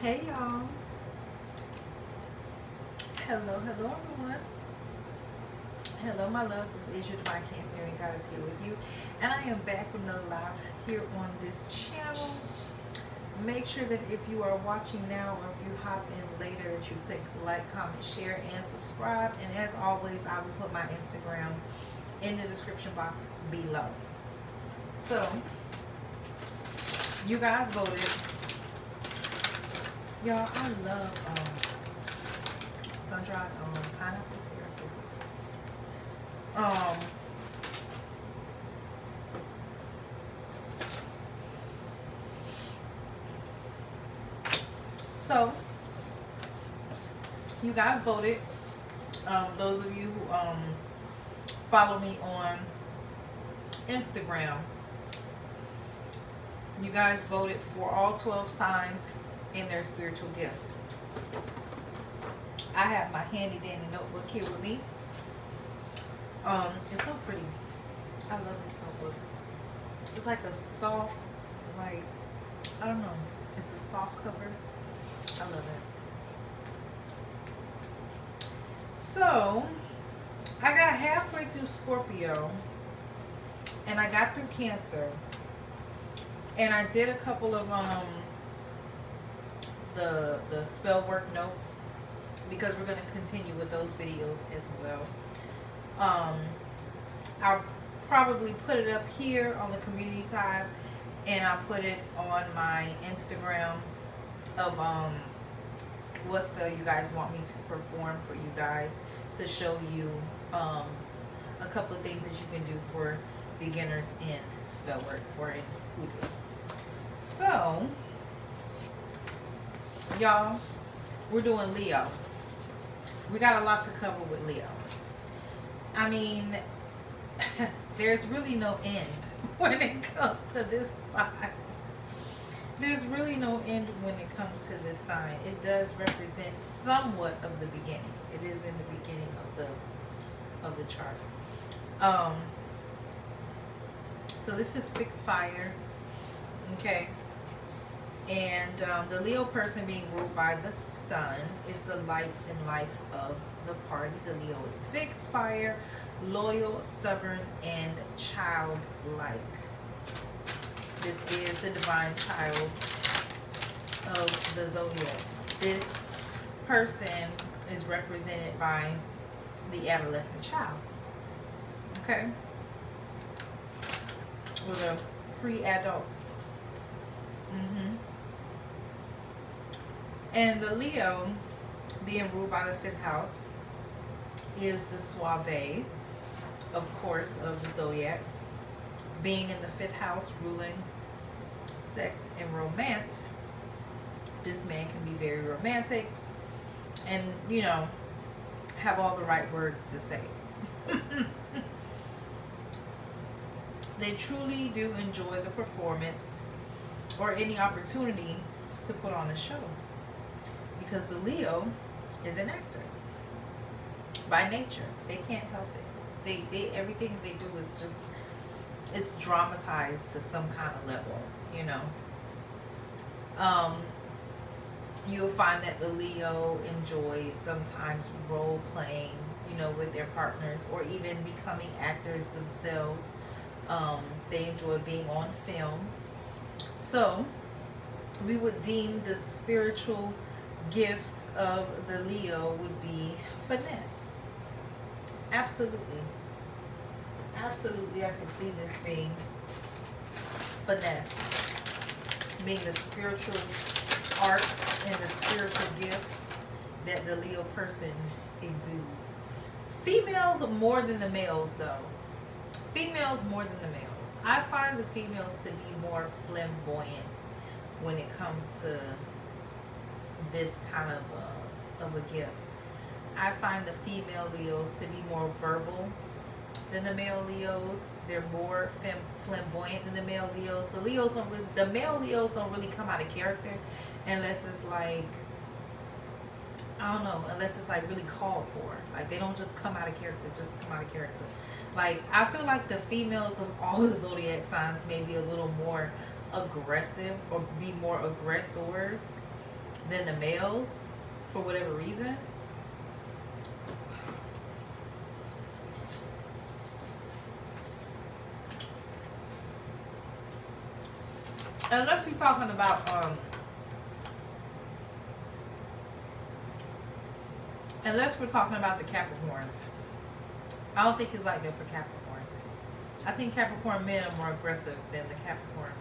Hey y'all. Hello, everyone. Hello, my loves. This is your Divine Cancer, and God is here with you. And I am back with another live here on this channel. Make sure that if you are watching now or if you hop in later, that you click like, comment, share, and subscribe. And as always, I will put my Instagram in the description box below. So, you guys voted. Y'all, I love sun-dried pineapples. They are so good. So you guys voted. Those of you who follow me on Instagram, you guys voted for all 12 signs in their spiritual gifts. I have my handy dandy notebook here with me. It's so pretty. I love this notebook. It's like a soft, like, I don't know. It's a soft cover. I love it. So, I got halfway through Scorpio, and I got through Cancer, and I did a couple of the spell work notes because we're going to continue with those videos as well. I'll probably put it up here on the community tab, and I'll put it on my Instagram of what spell you guys want me to perform for you guys, to show you a couple of things that you can do for beginners in spell work or in hoodoo. So, y'all, we're doing Leo. We got a lot to cover with Leo. I mean, there's really no end when it comes to this sign. There's really no end when it comes to this sign. It does represent somewhat of the beginning. It is in the beginning of the chart. So this is fixed fire. Okay. And the Leo person being ruled by the sun is the light and life of the party. The Leo is fixed fire, loyal, stubborn, and childlike. This is the divine child of the zodiac. This person is represented by the adolescent child. Okay? With a pre-adult. And the Leo, being ruled by the fifth house, is the suave, of course, of the zodiac. Being in the fifth house, ruling sex and romance, this man can be very romantic and, you know, have all the right words to say. They truly do enjoy the performance or any opportunity to put on a show, because the Leo is an actor by nature. They can't help it. They everything they do is just, it's dramatized to some kind of level, you know. You'll find that the Leo enjoys sometimes role playing, you know, with their partners, or even becoming actors themselves. They enjoy being on film. So we would deem the spiritual gift of the Leo would be finesse. Absolutely. Absolutely, I can see this being finesse. Being the spiritual art and the spiritual gift that the Leo person exudes. Females more than the males, though. Females more than the males. I find the females to be more flamboyant when it comes to this kind of a gift. I find the female Leos to be more verbal than the male Leos. They're more flamboyant than the male Leos. The male Leos don't really come out of character unless it's like, I don't know, unless it's like really called for. Like, they don't just come out of character, just come out of character. Like, I feel like the females of all the zodiac signs may be a little more aggressive or be more aggressors than the males for whatever reason. Unless you're talking about unless we're talking about the Capricorns. I don't think it's like that for Capricorns. I think Capricorn men are more aggressive than the Capricorn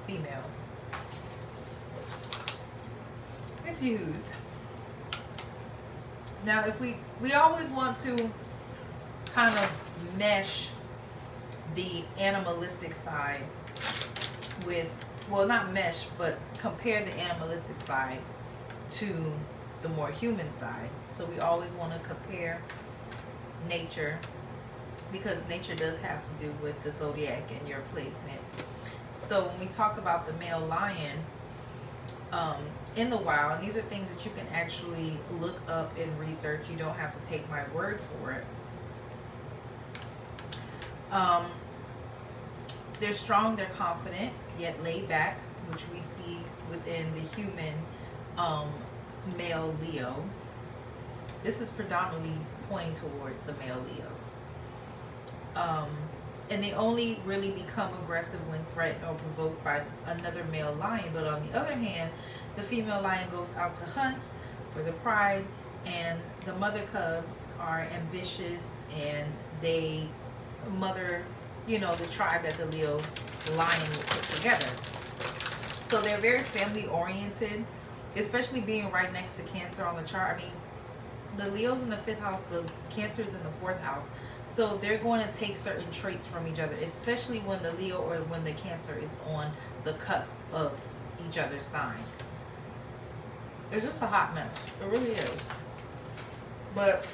females. It's used. Now, if we always want to kind of mesh the animalistic side with, well, not mesh, but compare the animalistic side to the more human side. So we always want to compare nature, because nature does have to do with the zodiac and your placement. So when we talk about the male lion in the wild, and these are things that you can actually look up and research, you don't have to take my word for it. They're strong, they're confident, yet laid back, which we see within the human male Leo. This is predominantly pointing towards the male Leos. And they only really become aggressive when threatened or provoked by another male lion. But on the other hand, the female lion goes out to hunt for the pride, and the mother cubs are ambitious, and they mother, you know, the tribe that the Leo lion will put together. So they're very family oriented, especially being right next to Cancer on the chart. I mean, the Leo's in the 5th house, the Cancer's in the 4th house. So they're going to take certain traits from each other, especially when the Leo or when the Cancer is on the cusp of each other's sign. It's just a hot mess. It really is. But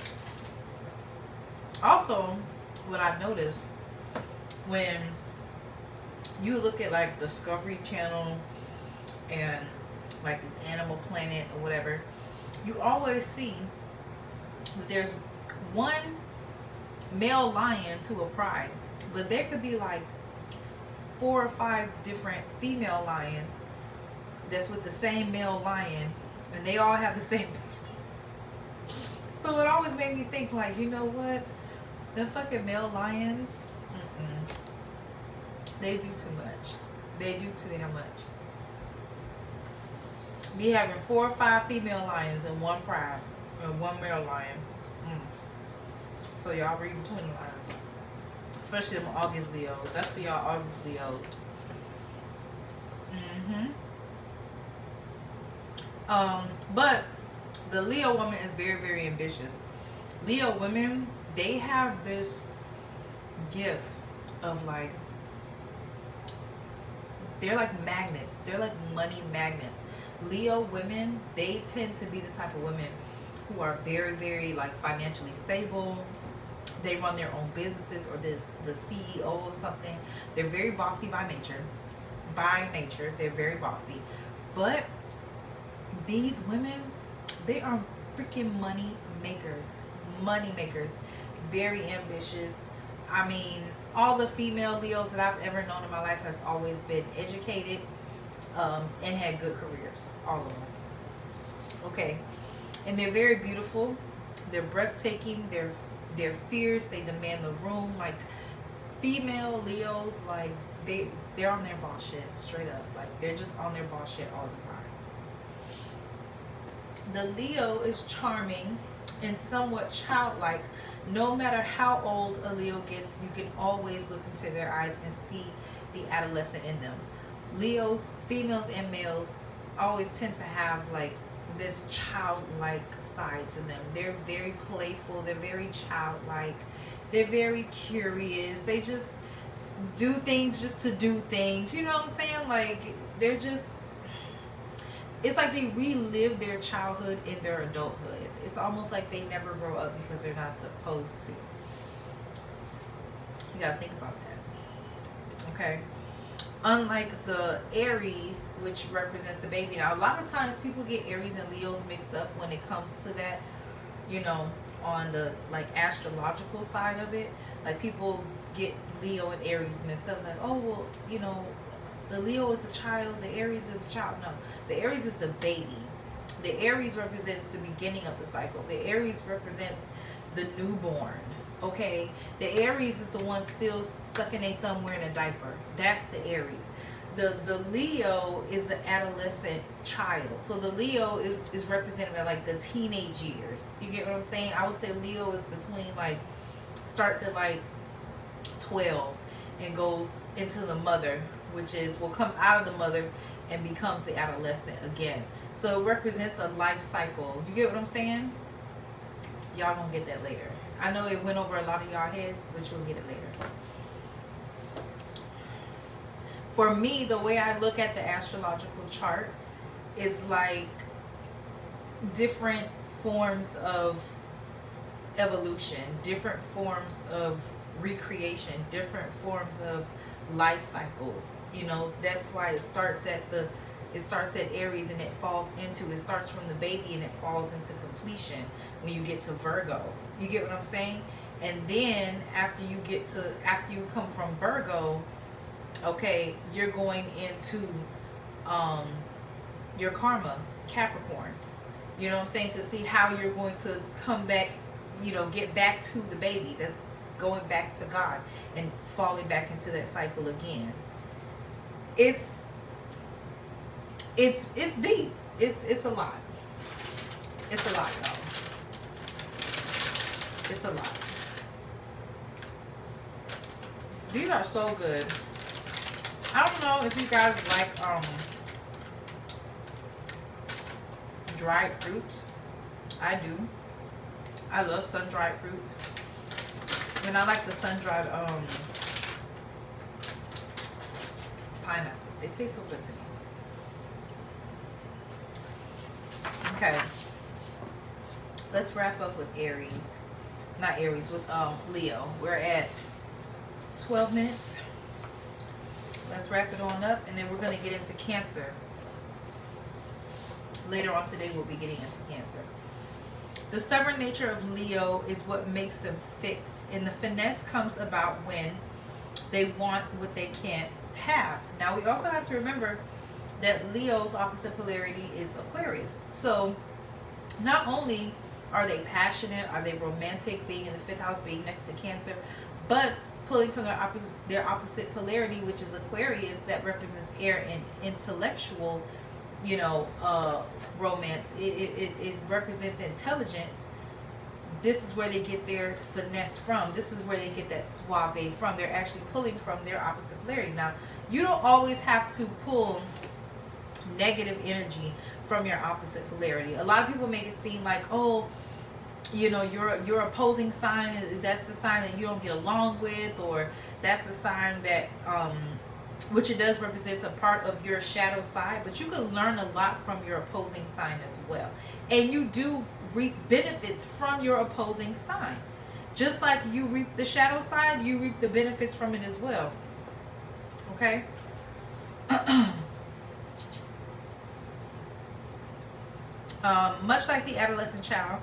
also, what I've noticed, when you look at like Discovery Channel and like this Animal Planet or whatever, you always see that there's one male lion to a pride, but there could be like 4 or 5 different female lions that's with the same male lion, and they all have the same parents. So it always made me think, like, you know what, the fucking male lions, they do too much. They do too damn much. Be having 4 or 5 female lions and one pride, and one male lion. So y'all read between the lines, especially them August Leos. That's for y'all August Leos. But the Leo woman is very, very ambitious. Leo women, they have this gift of like, they're like magnets. They're like money magnets. Leo women, they tend to be the type of women who are very, very like financially stable. They run their own businesses, or the CEO of something. They're very bossy by nature. By nature, they're very bossy. But these women, they are freaking money makers. Money makers. Very ambitious. I mean, all the female Leos that I've ever known in my life has always been educated and had good careers. All of them. Okay. And they're very beautiful. They're breathtaking. They're fierce. They demand the room. Like, female Leos, like, they're on their boss shit, straight up. Like, they're just on their boss shit all the time. The Leo is charming and somewhat childlike. No matter how old a Leo gets, you can always look into their eyes and see the adolescent in them. Leos, females and males, always tend to have like this childlike side to them. They're very playful. They're very childlike. They're very curious. They just do things just to do things. You know what I'm saying? Like, they're just, it's like they relive their childhood in their adulthood. It's almost like they never grow up because they're not supposed to. You gotta think about that. Okay? Unlike the Aries, which represents the baby. Now, a lot of times people get Aries and Leos mixed up when it comes to that, you know, on the like astrological side of it. Like, people get Leo and Aries mixed up. Like, oh, well, you know, the Leo is a child, the Aries is a child. No, the Aries is the baby. The Aries represents the beginning of the cycle. The Aries represents the newborn. Okay, the Aries is the one still sucking a thumb wearing a diaper. That's the Aries. The Leo is the adolescent child. So the Leo is represented by like the teenage years. You get what I'm saying? I would say Leo is between like, starts at like 12 and goes into the mother, which is what comes out of the mother and becomes the adolescent again. So it represents a life cycle. You get what I'm saying? Y'all gonna get that later. I know it went over a lot of y'all heads, but you'll get it later. For me, the way I look at the astrological chart is like different forms of evolution, different forms of recreation, different forms of life cycles. You know, that's why it starts at Aries and it starts from the baby and it falls into completion when you get to Virgo. You get what I'm saying? And then after you come from Virgo, okay, you're going into your karma, Capricorn. You know what I'm saying? To see how you're going to come back, get back to the baby. That's going back to God and falling back into that cycle again. It's deep. It's a lot. It's a lot, y'all. It's a lot. These are so good. I don't know if you guys like dried fruits. I do. I love sun-dried fruits. And I like the sun-dried pineapples. They taste so good to me. Okay. Let's wrap up with Aries. Not Aries, with Leo. We're at 12 minutes. Let's wrap it on up, and then we're going to get into Cancer. Later on today, we'll be getting into Cancer. The stubborn nature of Leo is what makes them fixed, and the finesse comes about when they want what they can't have. Now, we also have to remember that Leo's opposite polarity is Aquarius. So, not only are they passionate, are they romantic, being in the 5th house, being next to Cancer, but pulling from their opposite polarity, which is Aquarius, that represents air and intellectual, romance. It represents intelligence. This is where they get their finesse from. This is where they get that suave from. They're actually pulling from their opposite polarity. Now, you don't always have to pull negative energy from your opposite polarity. A lot of people make it seem like, oh, your opposing sign, that's the sign that you don't get along with, or that's the sign that which it does represent a part of your shadow side, but you can learn a lot from your opposing sign as well. And you do reap benefits from your opposing sign. Just like you reap the shadow side, you reap the benefits from it as well. Okay? Much like the adolescent child,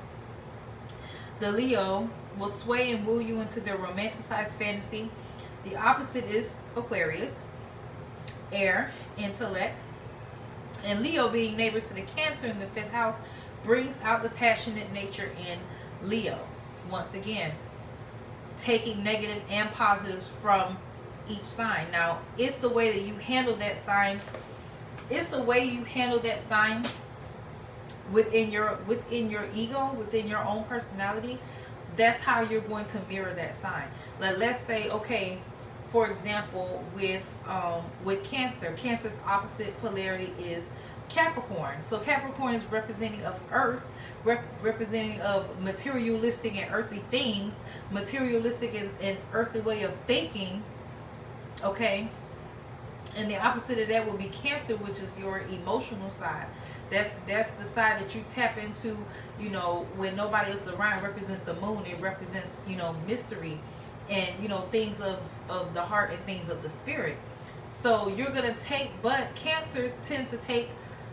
the Leo will sway and woo you into their romanticized fantasy. The opposite is Aquarius, air, intellect. And Leo, being neighbors to the Cancer in the 5th house, brings out the passionate nature in Leo. Once again, taking negative and positives from each sign. Now, it's the way that you handle that sign. It's the way you handle that sign within your ego, within your own personality. That's how you're going to mirror that sign. Let's say, okay, for example, with Cancer, Cancer's opposite polarity is Capricorn. So Capricorn is representing of earth, representing of materialistic and earthly things. Materialistic is an earthly way of thinking. Okay. And the opposite of that will be Cancer, which is your emotional side. That's the side that you tap into, when nobody else is around. It represents the moon. It represents, mystery and, things of the heart and things of the spirit. So you're going to but Cancer tends to take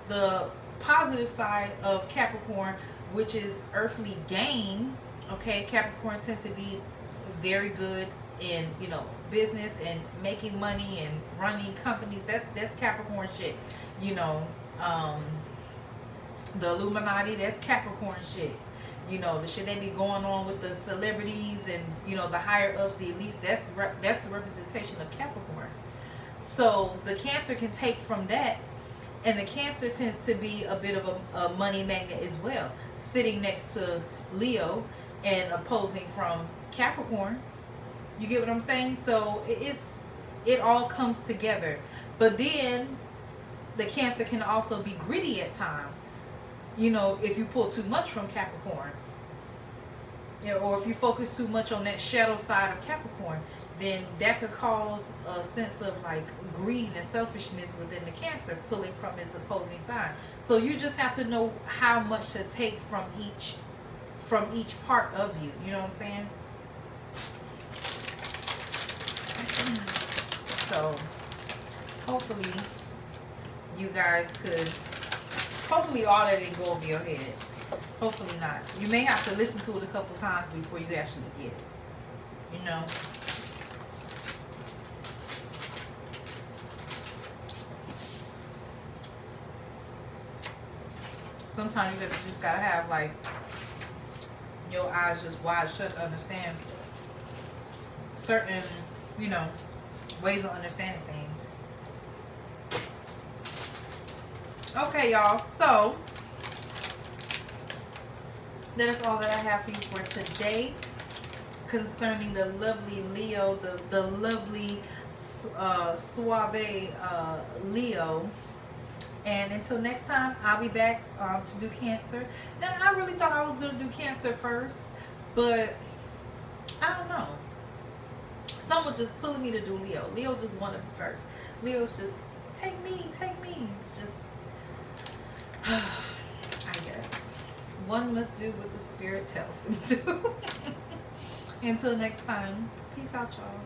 the positive side of Capricorn, which is earthly gain. Okay, Capricorns tend to be very good in, business and making money and running companies. That's Capricorn shit, The Illuminati, that's Capricorn shit. You know, the shit they be going on with the celebrities and, you know, the higher ups, the elites, that's the representation of Capricorn. So the Cancer can take from that, and the Cancer tends to be a bit of a money magnet as well, sitting next to Leo and opposing from Capricorn. You get what I'm saying? So it all comes together. But then the Cancer can also be greedy at times. You know, if you pull too much from Capricorn, you know, or if you focus too much on that shadow side of Capricorn, then that could cause a sense of like greed and selfishness within the Cancer, pulling from its opposing side. So you just have to know how much to take from each part of you. You know what I'm saying? So hopefully you guys could, hopefully all that didn't go over your head. Hopefully not. You may have to listen to it a couple times before you actually get it. You know? Sometimes you just gotta have like your eyes just wide shut to understand certain, you know, ways of understanding things. Okay, y'all. So that is all that I have for you for today concerning the lovely Leo, the lovely suave Leo. And until next time, I'll be back to do Cancer. Now, I really thought I was going to do Cancer first, but I don't know. Someone just pulling me to do Leo. Leo just wanted me first. Leo's just, take me. It's just, I guess. One must do what the spirit tells them to. Until next time, peace out, y'all.